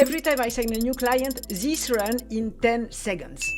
Every time I sign a new client, this runs in 10 seconds.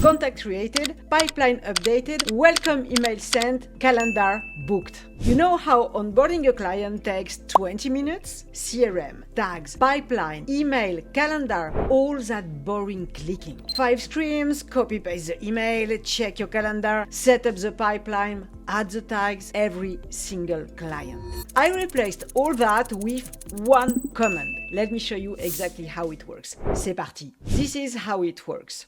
Contact created, pipeline updated, welcome email sent, calendar booked. You know how onboarding a client takes 20 minutes? CRM, tags, pipeline, email, calendar, all that boring clicking. 5 screens, copy-paste the email, check your calendar, set up the pipeline, add the tags, every single client. I replaced all that with one command. Let me show you exactly how it works. C'est parti. This is how it works.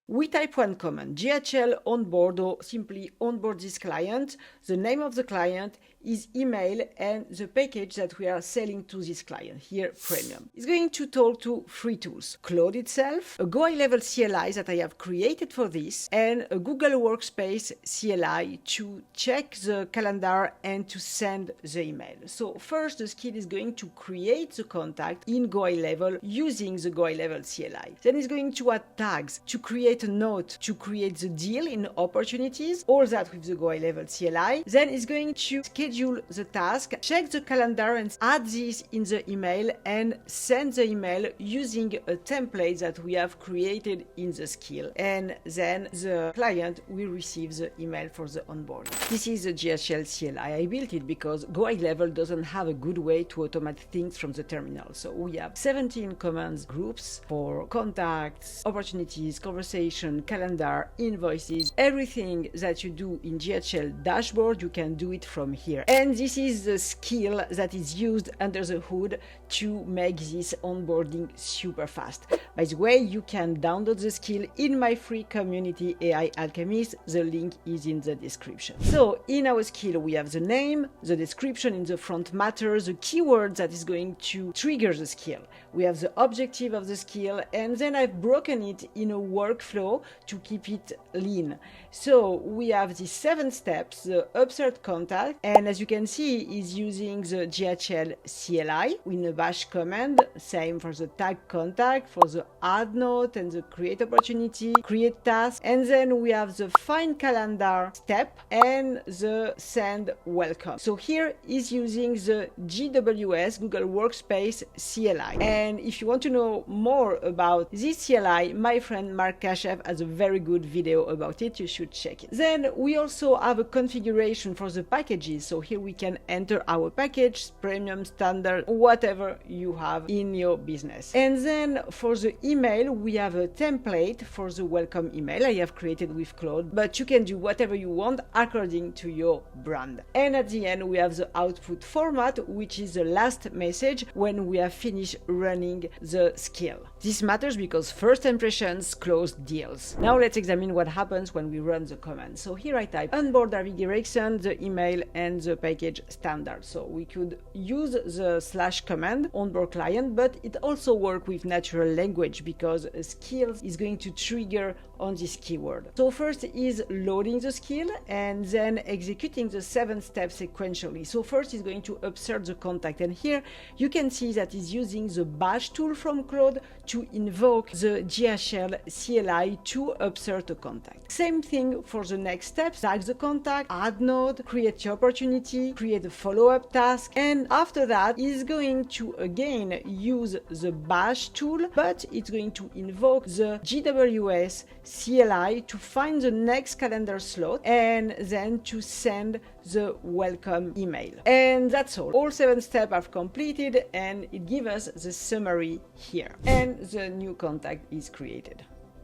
We type one command, GHL onboard, or simply onboard this client, the name of the client, his email, and the package that we are selling to this client, here premium. It's going to talk to 3 tools, Claude itself, a GoHighLevel CLI that I have created for this, and a Google Workspace CLI to check the calendar and to send the email. So first, the skill is going to create the contact in GoHighLevel using the GoHighLevel CLI. Then it's going to add tags, to create a note, to create the deal in opportunities, all that with the GoHighLevel CLI. Then it's going to schedule the task, check the calendar and add this in the email and send the email using a template that we have created in the skill. And then the client will receive the email for the onboard. This is the GHL CLI. I built it because GoHighLevel doesn't have a good way to automate things from the terminal. So we have 17 commands groups for contacts, opportunities, conversation, calendar, invoices, everything that you do in GHL dashboard, you can do it from here. And this is the skill that is used under the hood to make this onboarding super fast. By the way, you can download the skill in my free community AI Alchemist. The link is in the description. So in our skill, we have the name, the description in the front matter, the keyword that is going to trigger the skill. We have the objective of the skill, and then I've broken it in a workflow to keep it lean. So we have the 7 steps, the upsert contact, and as you can see, is using the GHL CLI in a bash command, same for the tag contact, for the add note and the create opportunity, create task, and then we have the find calendar step and the send welcome. So here is using the GWS, Google Workspace CLI. And if you want to know more about this CLI, my friend Mark Kashev has a very good video about it. You should check it. Then we also have a configuration for the packages. So here we can enter our package, premium, standard, whatever you have in your business. And then for the email, we have a template for the welcome email I have created with Claude, but you can do whatever you want according to your brand. And at the end, we have the output format, which is the last message when we have finished running the skill. This matters because first impressions close deals. Now let's examine what happens when we run the command. So here I type onboard David Erickson, the email and the package standard. So we could use the / command onboard client, but it also works with natural language because a skill is going to trigger on this keyword. So first is loading the skill and then executing the 7 steps sequentially. So first is going to upsert the contact, and here you can see that is using the bash tool from Claude to invoke the GHL CLI to upsert a contact. Same thing for the next steps, tag the contact, add node, create your opportunity, create a follow-up task, and after that is going to again use the bash tool, but it's going to invoke the GWS CLI to find the next calendar slot and then to send the welcome email. And that's all. All 7 steps are completed, and it gives us the summary here. And the new contact is created.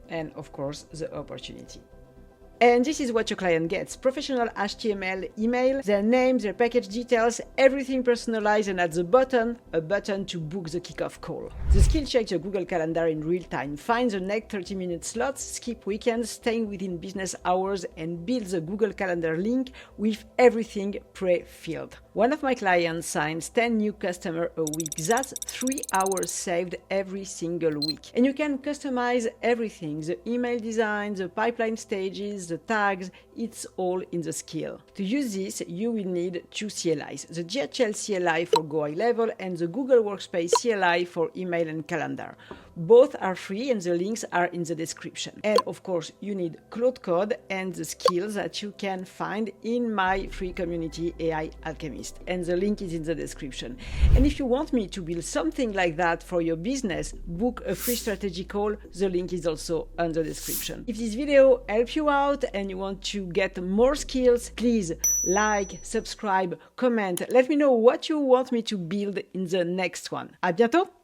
And of course, the opportunity. And this is what your client gets: professional HTML email, their name, their package details, everything personalized, and at the bottom, a button to book the kickoff call. The skill checks your Google Calendar in real time, finds the next 30-minute slots, skip weekends, staying within business hours, and builds a Google Calendar link with everything pre-filled. One of my clients signs 10 new customers a week. That's 3 hours saved every single week. And you can customize everything: the email design, the pipeline stages, the tags, it's all in the skill. To use this, you will need 2 CLIs, the GHL CLI for GoHighLevel and the Google Workspace CLI for email and calendar. Both are free and the links are in the description. And of course, you need Claude Code and the skills that you can find in my free community AI Alchemist. And the link is in the description. And if you want me to build something like that for your business, book a free strategy call. The link is also in the description. If this video helped you out and you want to get more skills, please like, subscribe, comment. Let me know what you want me to build in the next one. À bientôt!